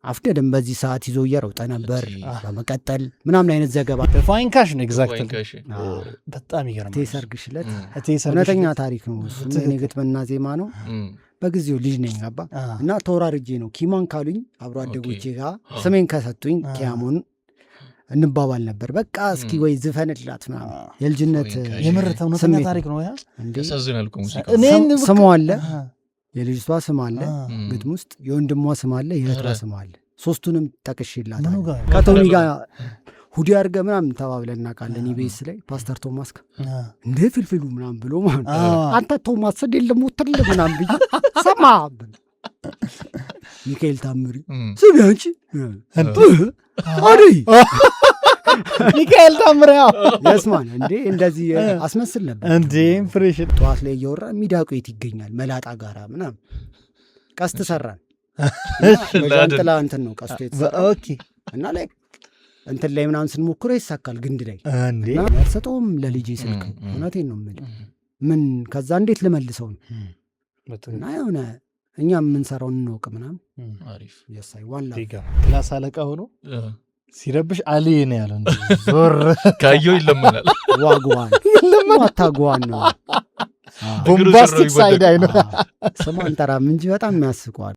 አፍደደም በዚህ ሰዓት ይዞ እየሮጠ ነበር በመቀጠል ምናምን አይነት ዘገባ ፋይን ካሽ ነው ኤግዛክትሊ በጣም ይገርማል ተሰርግሽለት እውነተኛ ታሪክ ነው እሱ ምን ግጥምና ዜማ ነው በጊዜው ልጅ ነኝ አባ እና ተወራርጄ ነው ኪማን ካሉኝ አብሮ አደጎቼ ጋር ስሜን ከሰጡኝ ኪያሞን እንባባል ነበር በቃ እስኪ ወይ ዝፈንላት ምናምን የልጅነት የምርተው ነው ታሪክ ነው ያ ተሰዝናልኩ ሙዚቃ ስሙ አለ የልጅቷ ስም አለ ግጥም ውስጥ የወንድሟ ስም አለ የእህቷ ስም አለ ሶስቱንም ጠቅሼላታል ከቶሚ ጋር ሁዲ አድርገህ ምናምን ተባብለን እናውቃለን ኢቢኤስ ላይ ፓስተር ቶማስ እንደ ፍልፍሉ ምናምን ብሎ ማለት አንተ ቶማስ የለም ወጥል ምናምን ብዬ ሰማ ሚካኤል ታምሪ ስሚ አንቺ አዲ ሚካኤል ታምሪ ያስማን እንዴ እንደዚህ አስመስል ነበር እንዴ ኢምፕሬሽን ጠዋት ላይ እየወራ ሚዳቁ የት ይገኛል መላጣ ጋራ ምናምን ቀስት ሰራን ለጥላ እንትን ነው ቀስቱ ኦኬ እና ላይ እንትን ላይ ምናምን ስንሞክረው ይሳካል ግንድ ላይ እንዴ ሰጠውም ለልጄ ስልክ እውነቴን ነው የምልህ ምን ከዛ እንዴት ልመልሰው ነው እና የሆነ እኛ የምንሰራውን እንወቅ ምናምን አሪፍ የሳይ ዋላ ክላስ አለቃ ሆኖ ሲረብሽ አሊ ነው ያለው ዞር ካየው ይለመናል ዋጓን ዋታጓን ነው ቦምባስቲክ ሳይድ አይነ ስማን ተራም እንጂ በጣም የሚያስቀዋል